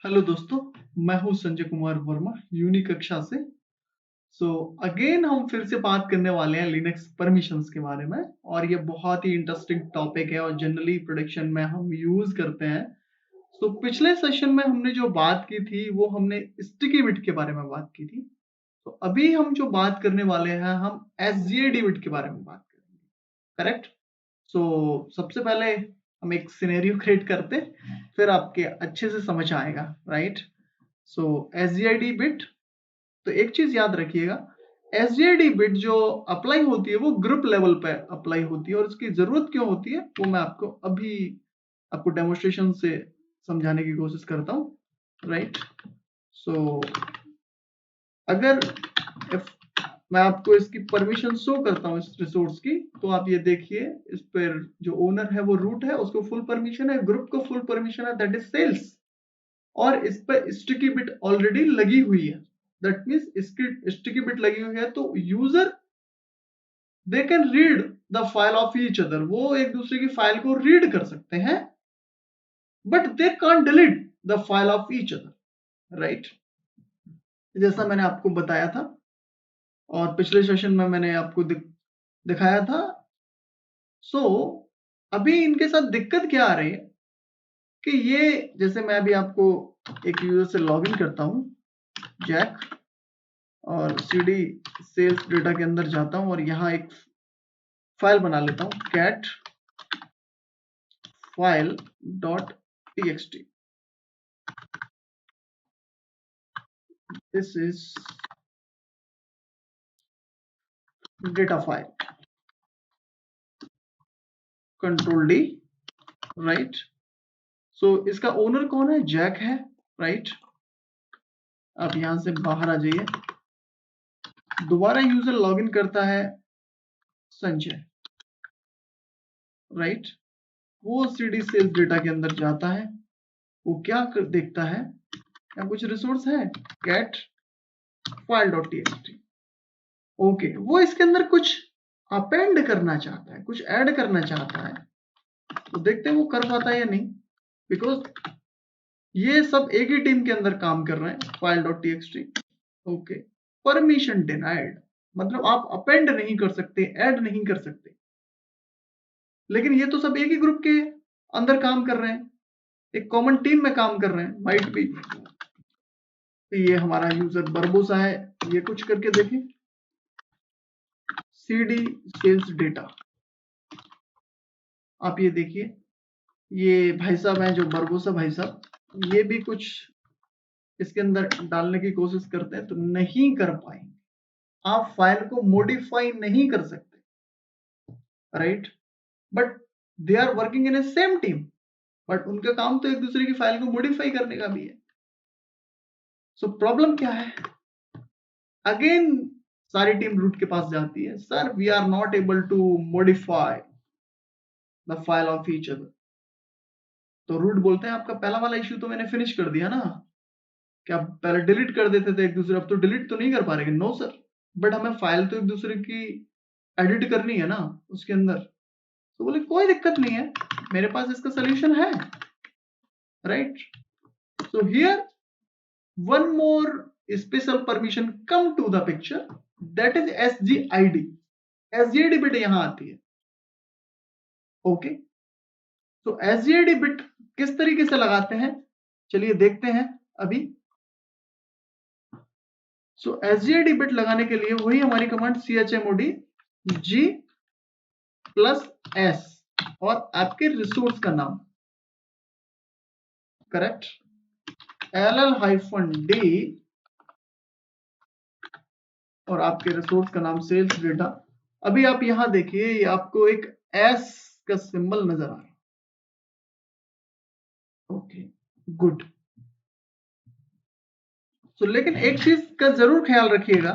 Hello दोस्तों, मैं हूं संजय कुमार वर्मा यूनि कक्षा से। अगेन हम फिर से बात करने वाले हैं लिनक्स परमिशंस के बारे में और ये बहुत ही इंटरेस्टिंग टॉपिक है और जनरली प्रोडक्शन में हम यूज करते हैं। पिछले सेशन में हमने जो बात की थी वो हमने स्टिकी बिट के बारे में बात की थी। तो अभी हम जो बात करने वाले हैं हम एसजीएडी बिट के बारे में बात करेंगे, करेक्ट? सबसे पहले हम एक सिनेरियो क्रिएट करते, फिर आपके अच्छे से समझ आएगा, राइट? एसजीआईडी बिट, तो एक चीज याद रखिएगा, एसजीआईडी बिट जो अप्लाई होती है वो ग्रुप लेवल पे अप्लाई होती है और इसकी जरूरत क्यों होती है वो मैं आपको डेमोन्स्ट्रेशन से समझाने की कोशिश करता हूँ, राइट? अगर मैं आपको इसकी परमिशन शो करता हूँ इस रिसोर्स की, तो आप ये देखिए, इस पर जो ओनर है वो रूट है, उसको फुल परमिशन है, ग्रुप को फुल परमिशन है, दैट इज सेल्स, और इस पर स्टिकी बिट ऑलरेडी लगी हुई है। दैट मीन्स इसकी स्टिकी बिट लगी हुई है तो user they can read the file of each other, वो एक दूसरे की फाइल को रीड कर सकते हैं, but they can't delete the file of each other, right? जैसा मैंने आपको बताया था और पिछले सेशन में मैंने आपको दिखाया था। अभी इनके साथ दिक्कत क्या आ रही है कि ये, जैसे मैं अभी आपको एक यूजर से लॉगिन करता हूं, जैक, और cd सेल्स डेटा के अंदर जाता हूं और यहां एक फाइल बना लेता हूं, cat file dot txt. This is data file, control D, right? इसका ओनर कौन है? जैक है, राइट? आप यहां से बाहर आ जाइए, दोबारा यूजर लॉगिन करता है संजय, राइट? वो cd सेल्स डेटा के अंदर जाता है, वो क्या देखता है, क्या कुछ रिसोर्स है, cat file dot txt. Okay, वो इसके अंदर कुछ अपेंड करना चाहता है, कुछ ऐड करना चाहता है, तो देखते हैं वो कर पाता है या नहीं, बिकॉज ये सब एक ही टीम के अंदर काम कर रहे हैं, file dot TXT. Okay, permission denied, मतलब आप अपेंड नहीं कर सकते, ऐड नहीं कर सकते, लेकिन ये तो सब एक ही ग्रुप के अंदर काम कर रहे हैं, एक कॉमन टीम में काम कर रहे हैं, माइट भी। ये हमारा यूजर बरबोसा है, ये कुछ करके देखें, cd सेल्स डेटा, आप ये देखिए, ये भाई साहब हैं जो बरबोसा भाई साहब, ये भी कुछ इसके अंदर डालने की कोशिश करते हैं तो नहीं कर पाएंगे, आप फाइल को मॉडिफाई नहीं कर सकते, right? But they are working in a same team, but उनका काम तो एक दूसरे की फाइल को मॉडिफाई करने का भी है। प्रॉब्लम क्या है? अगेन सारी टीम रूट के पास जाती है, sir we are not able to modify the file of each other. तो रूट बोलते हैं आपका पहला वाला इश्यू तो मैंने फिनिश कर दिया ना, क्या पहले डिलीट कर देते थे एक दूसरे, अब तो डिलीट तो नहीं कर पा रहे? नो सर, बट हमें फाइल तो एक दूसरे की एडिट करनी है ना उसके अंदर। तो बोले कोई दिक्कत नहीं है, मेरे पास इसका सोल्यूशन है, right? Here one more special permission come to the picture, that is SGID. SGID bit यहां आती है, ओके? SGID बिट किस तरीके से लगाते हैं, चलिए देखते हैं अभी। SGID बिट लगाने के लिए वही हमारी command chmod g plus s और आपके रिसोर्स का नाम, करेक्ट, ll-d और आपके रिसोर्स का नाम सेल्स डेटा। अभी आप यहां देखिए, ये आपको एक s का सिंबल नजर आ रहा है, ओके, गुड। लेकिन एक चीज का जरूर ख्याल रखिएगा,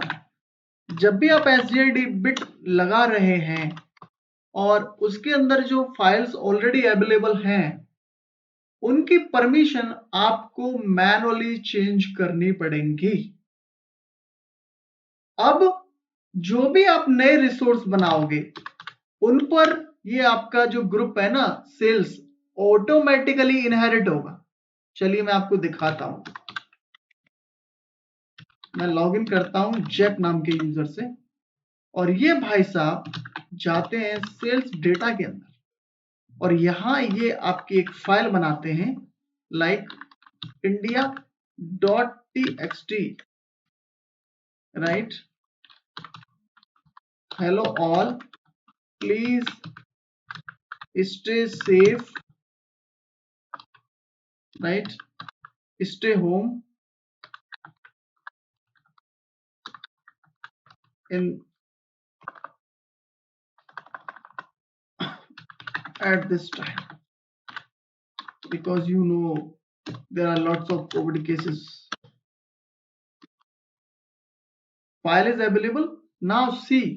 जब भी आप SGID बिट लगा रहे हैं और उसके अंदर जो फाइल्स ऑलरेडी अवेलेबल हैं उनकी परमिशन आपको मैनुअली चेंज करनी पड़ेगी। अब जो भी आप नए रिसोर्स बनाओगे उन पर ये आपका जो ग्रुप है ना सेल्स, ऑटोमेटिकली इनहेरिट होगा, चलिए मैं आपको दिखाता हूं। मैं लॉगिन करता हूं जैक नाम के यूजर से, और ये भाई साहब जाते हैं सेल्स डेटा के अंदर, और यहां ये आपकी एक फाइल बनाते हैं like india.txt, right. Hello all, please stay safe, right, stay home in at this time, because you know there are lots of COVID cases. File is available now. See,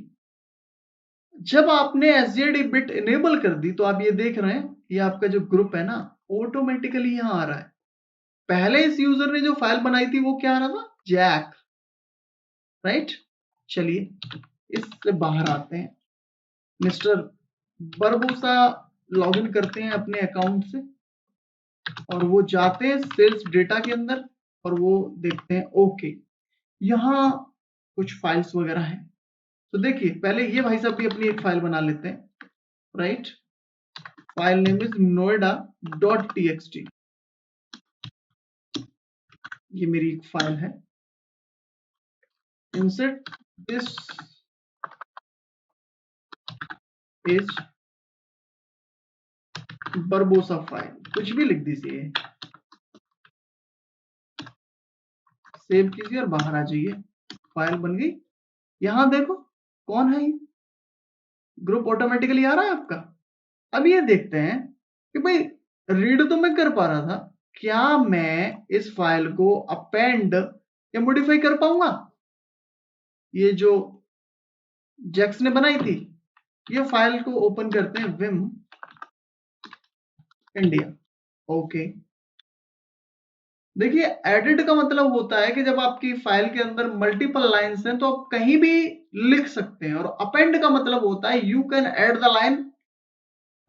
जब आपने SJD बिट इनेबल कर दी तो आप ये देख रहे हैं, ये आपका जो ग्रुप है ना ऑटोमेटिकली यहाँ आ रहा है। पहले इस यूजर ने जो फाइल बनाई थी वो क्या आ रहा था, जैक, राइट। चलिए इससे बाहर आते हैं, मिस्टर बरबूसा लॉगिन करते हैं अपने अकाउंट से, और वो जाते हैं सेल्स डेटा के अंदर और वो देखते हैं ओके यहाँ कुछ फाइल्स वगैरह हैं। तो देखिए पहले ये भाई साहब भी अपनी एक फाइल बना लेते हैं, right. File name is noida.txt, ये मेरी एक फाइल है। इंसर्ट दिस इज बरबोसा फाइल, कुछ भी लिख दीजिए, सेव कीजिए और बाहर आ जाइए। फाइल बन गई। यहां देखो कौन है ये, ग्रुप ऑटोमेटिकली आ रहा है आपका। अब ये देखते हैं कि भाई रीड तो मैं कर पा रहा था, क्या मैं इस फाइल को अपेंड या मॉडिफाई कर पाऊंगा। ये जो जैक्स ने बनाई थी, ये फाइल को ओपन करते हैं, विम इंडिया, ओके। देखिए एडिट का मतलब होता है कि जब आपकी फाइल के अंदर मल्टीपल लाइंस हैं तो आप कहीं भी लिख सकते हैं, और अपेंड का मतलब होता है you can add the line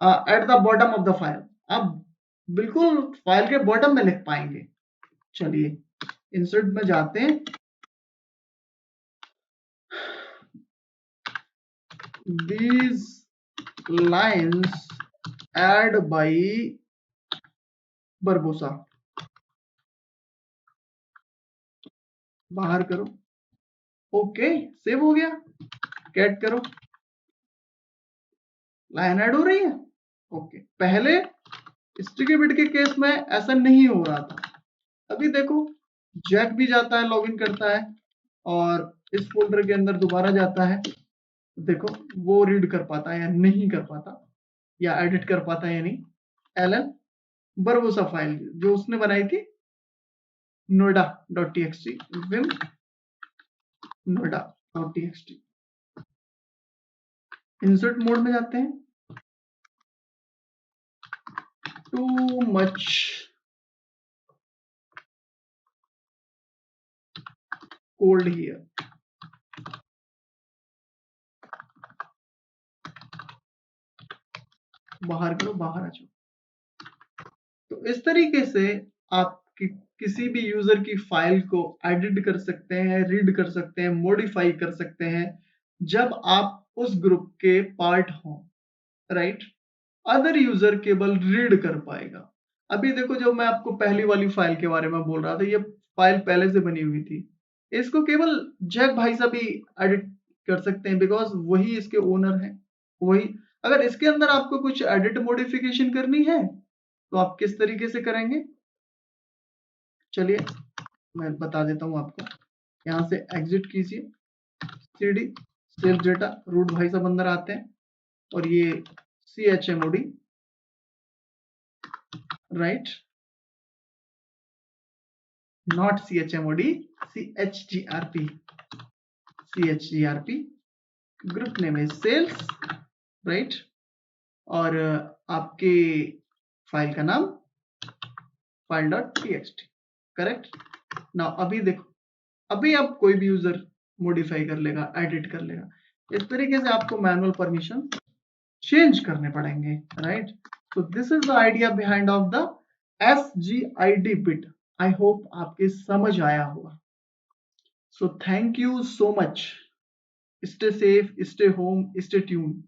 at the bottom of the file, आप बिल्कुल फाइल के बॉटम में लिख पाएंगे। चलिए इंसर्ट में जाते हैं, these lines add by बरबोसा, बाहर करो, ओके सेव हो गया। कैट करो, लाइन ऐड हो रही है, ओके। पहले स्टिकी बिट के केस में ऐसा नहीं हो रहा था। अभी देखो जैक भी जाता है, लॉगिन करता है और इस फोल्डर के अंदर दोबारा जाता है, देखो वो रीड कर पाता है या नहीं कर पाता, या एडिट कर पाता है या नहीं। एलन बरबोसा फाइल जो उसने बनाई थी noida.txt, Vim noida.txt। Insert mode में जाते हैं, टू मच कोल्ड हियर, बाहर करो, बाहर आ जाओ। तो इस तरीके से आप किसी भी यूजर की फाइल को एडिट कर सकते हैं, रीड कर सकते हैं, मॉडिफाई कर सकते हैं जब आप उस ग्रुप के पार्ट हो, राइट। अदर यूजर केवल रीड कर पाएगा। अभी देखो जब मैं आपको पहली वाली फाइल के बारे में बोल रहा था, ये फाइल पहले से बनी हुई थी, इसको केवल जैक भाई साहब ही एडिट कर सकते हैं, बिकॉज वही इसके ओनर हैं। वही, अगर इसके अंदर आपको कुछ एडिट मॉडिफिकेशन करनी है तो आप किस तरीके से करेंगे, चलिए मैं बता देता हूं आपको। यहां से एग्जिट कीजिए, cd सेल्स डेटा, रूट भाई साहब अंदर आते हैं, और ये chmod, right, not chmod, chgrp, group name है सेल्स, राइट, और आपके फाइल का नाम file.txt, करेक्ट। नाउ अभी देखो, अभी आप कोई भी यूजर मॉडिफाई कर लेगा, एडिट कर लेगा। इस तरीके से आपको मैनुअल परमिशन चेंज करने पड़ेंगे, right. So this is the idea behind of the SGID bit. I hope आपके समझ आया होगा। So thank you so much. Stay safe, stay home, stay tune.